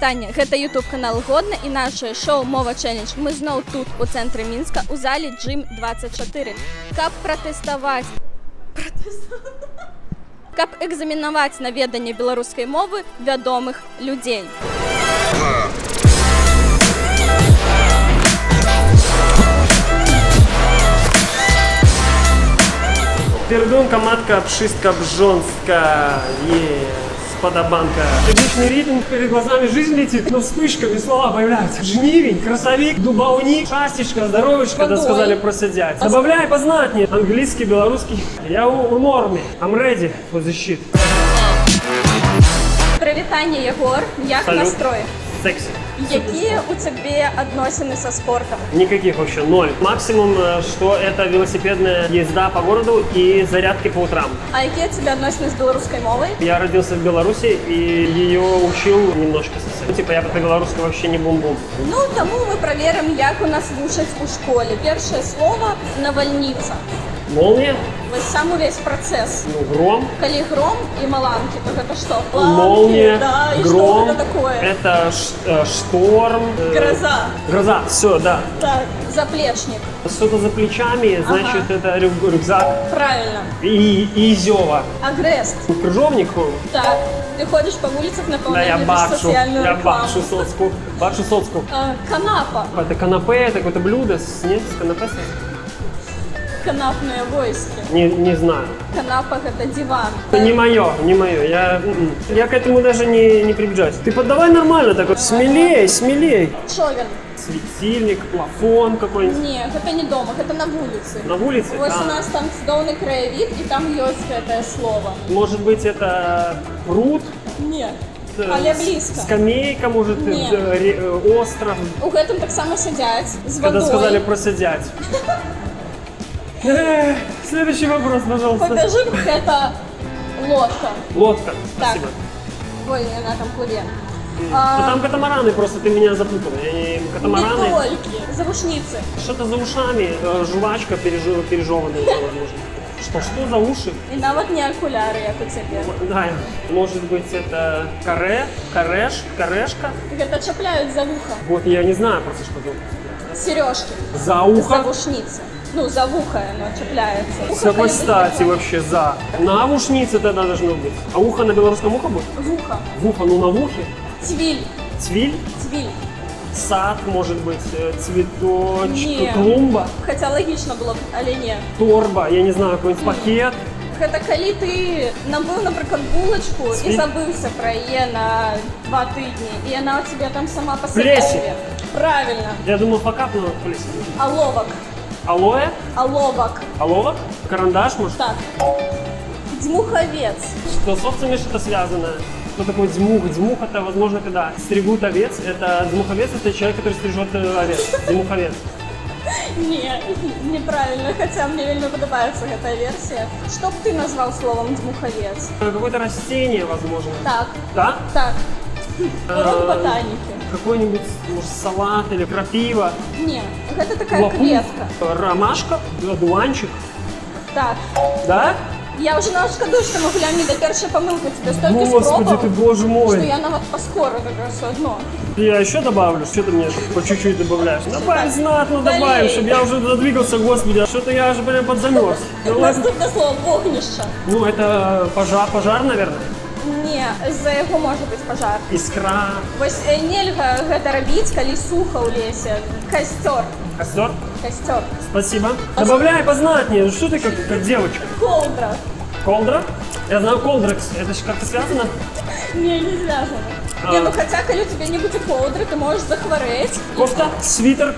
Вітання, гэта YouTube канал Годна і наше шоу Мова Челендж. Мы зноў тут, у цэнтры Мінска, у зале Gym 24, каб пратэставаць, каб экзаменаваць на веданне беларускай мовы вядомых людзей. Пердунка, матка, обшистка, бжонска, сподобанка. Вечный ритм, перед глазами жизнь летит, но вспышками слова появляются. Жнивень, красовик, дубовник, шастичка, здоровичка, да сказали просидять. Добавляй познатнее. Английский, белорусский. Я у норме. I'm ready for the shit. Привітання, Єгор. Як настрой? Секси. Какие у тебя отношения со спортом? Никаких вообще, ноль. Максимум, что это велосипедная езда по городу и зарядки по утрам. А какие у тебя отношения с белорусской мовой? Я родился в Беларуси и ее учил немножко совсем. Ну, типа я по-белорусски вообще не бум-бум. Ну, тому мы проверим, как у нас слушать у школе. Первое слово – навальница. Молния? Вот сам весь процесс. Ну, гром. Коли гром и маланки, то это что? Молния, да, и гром, что это такое? Это шторм. Гроза. Гроза, все, да. Так, заплечник. Что-то за плечами, значит, это рюкзак. Правильно. И изёва. Агрест. Крыжовник. Так, ты ходишь по улицах, Да, наполняешь социальную я рекламу. бакшу соцку. Канапа. Это канапе, это какое-то блюдо с канапе? Канапные войски. Не знаю. Канапа – это диван. Это не мое. Я к этому даже не приближаюсь. Ты поддавай нормально так вот. Смелей. Човен. Светильник, плафон какой-нибудь. Нет, это не дома, это на улице. На улице? Вот у нас там цудоўный краевид, и там есть это слово. Может быть, это пруд? Нет. Але близко. Скамейка, может, остров. У гэтым так само сядять с водой. Когда сказали просидять. Следующий вопрос, пожалуйста. Покажи, это лодка. Лодка, Так. спасибо. Ой, на там плыве. Там катамараны, просто ты меня запутал. Катамараны. Не только. Заушницы. Что-то за ушами, жвачка пережеванная, возможно. Что за уши? И навод не окуляры, як у тебе. Да, может быть, это корешка? Это цепляют за ухо. Вот, я не знаю просто, что это. Сережки. За ухо? Заушницы. Ну, за ухо оно цепляется. С какой стати вообще за? Наушницы тогда должно быть. А ухо на белорусском ухо будет? В ухо. В ухо, ну на ухе. Цвиль. Цвиль? Цвиль. Сад, может быть, цветочек, Не. клумба. Хотя логично было б, але не. Торба, я не знаю, какой-нибудь пакет. Гэта калі ты набыў, напрыклад, булачку і забыўся пра яе на 2 тыдні, і яна у тебя там сама па Плесень. сабе. Правильно. Я думал, факап, но плесень. Аловак. Алоэ? Аловак. Аловок? Карандаш, может? Так. Дмуховец. Что, собственно, что-то связанное. Что такое дмух? Дмух — это, возможно, когда стригут овец. Это дмуховец — это человек, который стрижет овец. Дмуховец. Не, неправильно, хотя мне вельмі подобается эта версия. Что б ты назвал словом дмуховец? Какое-то растение, возможно. Так. Да? Так. Урок ботаники. Какой-нибудь, может, салат или крапива. Не, это такая Лопух, клетка. ромашка, одуванчик. Так. Да? Я уже шкодую, что мы гуляем до першая помылка. Тебе столько Господи спробовал, ты, боже мой. что я на вот поскоро как раз одно. Я еще добавлю, что ты мне по чуть-чуть добавляешь? Добавь знатно, Долей. добавим, чтобы я уже задвигался, господи, а что-то я уже прям подзамерз. Наступное слово вогнище. Ну, это пожар, наверное. Не, з-за яго может быть пожар. Искра. Вось нельга гэта рабіць, калі суха ў лесе. Костер. Костер? Костер. Спасибо. Добавляй познатнее, что ты как девочка? Колдра. Колдра? Я знаю колдрекс, это же как-то связано? Не связано. Не, ну хотя, коли у тебя не будет колдры, ты можешь захвореть. Кофта, свитер,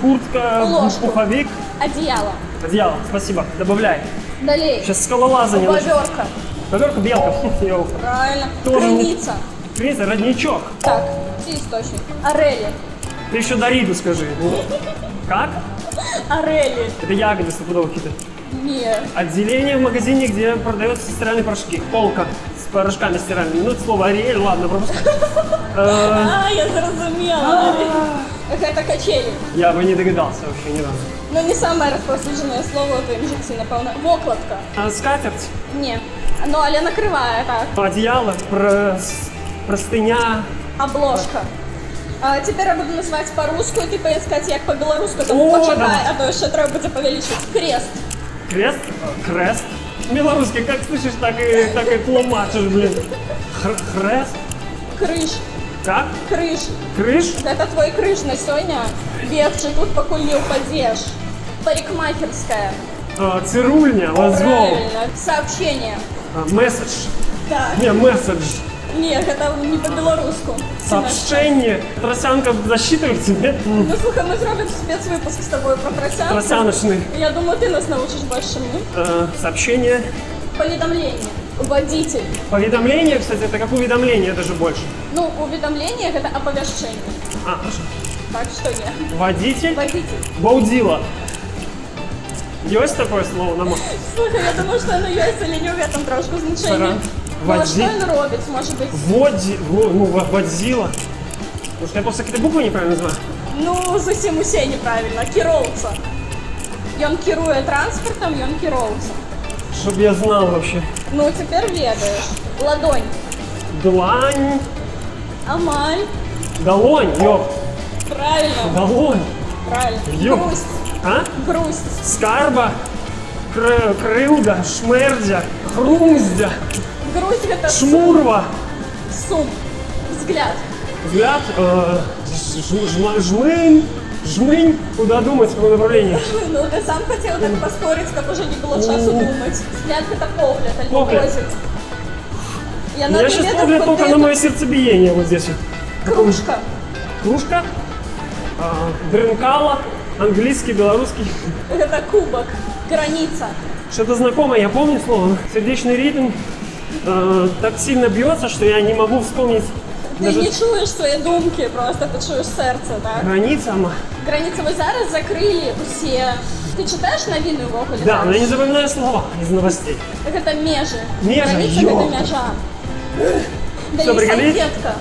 куртка, Ложку. пуховик. Одеяло. Одеяло, спасибо. Добавляй. Далее. Сейчас скалолазание. Поверка. Поверка, белка. Йоу. Правильно. Тоже Крыница. Крыса, родничок. Так, источник. Орели. Ты еще Дориду скажи. Как? Орели. Это ягоды стопудово какие-то. Нет. Отделение в магазине, где продаются стиральные порошки. Полка с порошками стиральными. Ну, это слово Ариэль, ладно, пропускай. Я зрозумела. Это качели. Я бы не догадался вообще ни разу. Ну, не самое распространенное слово в твоем житті, напевно. Вокладка. Скатерть. Ні. Ну, але накриває, так. Одеяло, простыня, Обложка. А теперь я буду называть по-русски, и ты повинен сказать, як по-белорусски, тому О, почекай, давай. а то ще треба буде повеличить. Крест. Крест? Крест? Белорусский, как слышишь, так и тлумачишь, блин. Хрест? Крыш. Как? Крыш. Крыш? Это твой крыш на сегодня. Бегче тут, покуль не упадешь. Парикмахерская. Цирульня, let's go. Правильно. Сообщение. Месседж. Так. Не, месседж. Нет, это не по-белорусски. Сообщение. Тросянка засчитывает тебе? Ну слухай, мы зробим спецвыпуск с тобой про тросянку. Тросяночный. Я думаю, ты нас научишь больше мне. Сообщение. Поведомление. Водитель. Поведомление, кстати, это как уведомление даже больше. Ну, уведомление это оповещение. Хорошо. Так что нет. Водитель. Водитель. Баудила. Есть такое слово на Слухай, я думаю, що воно є, але не в этом трошку значенні. Сорян. Ну, а Води- що він робить, може бути? Водзила. Потому что я просто какие-то буквы неправильно называю. Ну, зовсім усе неправильно. Кіровця. Ён керує транспортом, ён кіровця. Чтоб я знал вообще. Ну, тепер ведаєш. Ладонь. Длань. Амаль. Долонь, ёп. Правильно. Долонь. Правильно. Ёп. Грусть. А? Грусть. Скарба. Крылда. Шмердя. Хрумздя. Грусть это Шмурва. сум. Взгляд. Взгляд. Жмынь. Куда думать, в каком направлении? Ну, ты сам хотел так поспорить, как уже не было часу думать. Взгляд это погляд, а не Погляд. позит. Я У меня сейчас погляд только на мое сердцебиение вот здесь. Кружка. Кружка. Дрынкала. Английский, белорусский. Это кубок. Граница. Что-то знакомое, я помню слово. Сердечный ритм так сильно бьется, что я не могу вспомнить. Ти Даже не чуєш свої думки, просто ти чуєш серце, так? граница, она. Границі ви зараз закрили усі. Ти читаєш новини в Оголі? Да, но я не запоминаю слова из новостей. Так это межи. Межи, Граница ёлка. это межа. Да Всё, и приколись? салфетка.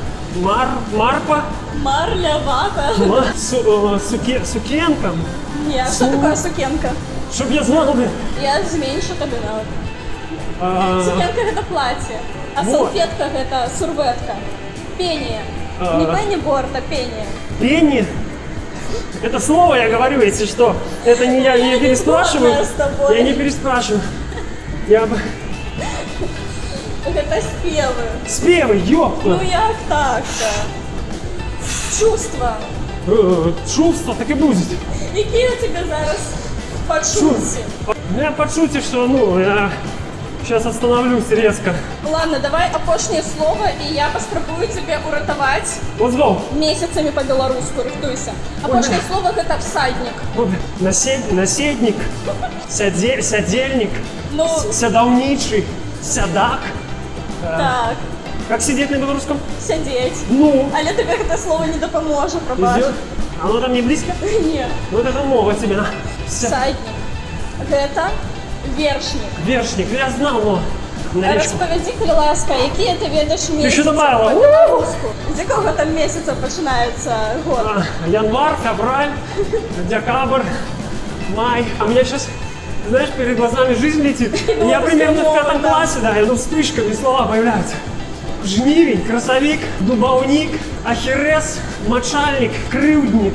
Марпа. Марля, вата. Сукенка. Ні, а що таке сукенка? Чтоб я знал, блин. Я зменшу тобі навіть. Сукенка это платье, а Вот. салфетка это сурветка. Пение. Не пенниборд, а пение. Пенни. Это слово я говорю, если что. Это не я не переспрашиваю. с тобой. Я не переспрашиваю. Я бы... Это спевы. Спевы, ёпта. Ну як так-то? Чувства. Чувство так и будет. Які у тебе зараз почутті? Ну, я подшутил, что, я сейчас остановлюсь резко. Ладно, давай опошнее слово, и я поспробую тебе уратовать Let's go. месяцами по-белорусски, рихтуйся. Опошнее слово это всадник. Наседник, сядельник, Ну, сядовничий, сядак. так, Как сидеть на белорусском? сидеть. Ну, Але тебе это слово не допоможе, пробач. идет. Оно там не близко? Ні. Вот это новое тебе. Всадник. Это вершник. Вершник, я знал, но... на речку. Розповіді, будь ласка, які ти ведеш місяці ще добавила. по-білоруську? З якого там місяця починається год? Январь, февраль, декабрь, май. А у меня сейчас, знаешь, перед глазами жизнь летит. Ну, Я примерно в безумовно, 5 да. классе, да, вспышками слова появляются. Жнивень, красовик, дубовник, ахерес, мочальник, крыльдник.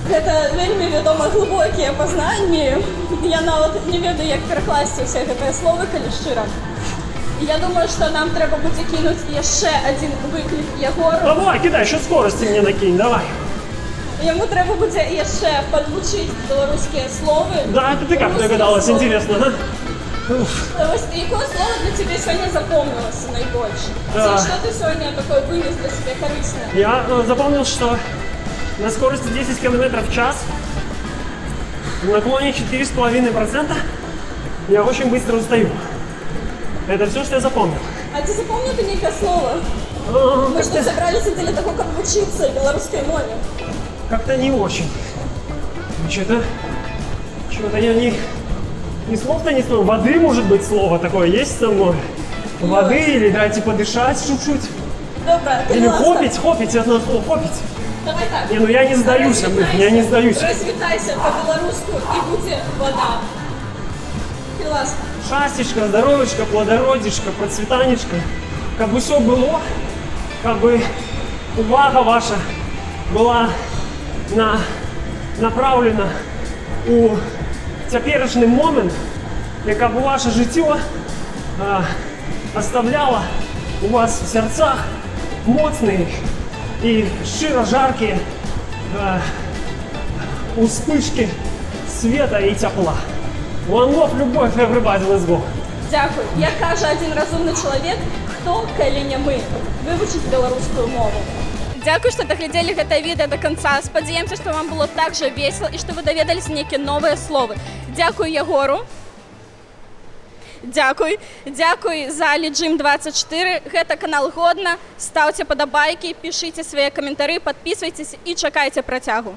Це вельми відомо глибокі познання. Я навіть не ведаю, як перекласти все це слово, коли щиро. Я думаю, що нам треба буде кинути ще один виклик Єгору. Давай, кидай, еще скорости мне накинь, давай. Йому треба буде ще підлучити білоруські слова. Да, это ты как русські догадалась, слова. интересно, да? Ось яке слово для тебе сьогодні запомнилося найбільше? Да. Що ти сьогодні таке виніс для себе корисне? Я запомнил, что на скорости 10 км в час, в наклоне 4,5% я очень быстро устаю. Это все, что я запомнил. А ти запомнив ти яке слово? Ми ж тут зібралися для того, як вчитися білоруській мові. Как-то не очень. Что-то я ни слов-то не знаю. Воды, может быть, слово такое есть со мной? Воды или дайте подышать чуть-чуть. Добре, ти Или ласка. хопить, я знаю слово хопить. Давай так. Не, ну я не сдаюсь, я не сдаюсь. Розвітайся по-білоруську і буде вода. Ти ласка. Шастечка, здоровечка, плодородишка, процветанечка. Как бы все было, как бы увага ваша була направлена у цяперашні момент, яка б ваше життя оставляла у вас в серцях моцні і щиро жаркі вспышки света і тепла. One love, любов, everybody, let's go. Дякую. Як каже один розумний чоловік, хто, калі не ми, вивчить беларускую мову. Дякую, што даглядзелі гэта відэа до конца. Спадзяемся, што вам было так же весело і што вы даведаліся нейкія новыя словы. Дзякуй Ягору. Дзякуй за Ліджым24. Гэта канал Годна. Стаўце падабайкі, пішыце свае каментары, падпісвайцеся і чакайце працягу.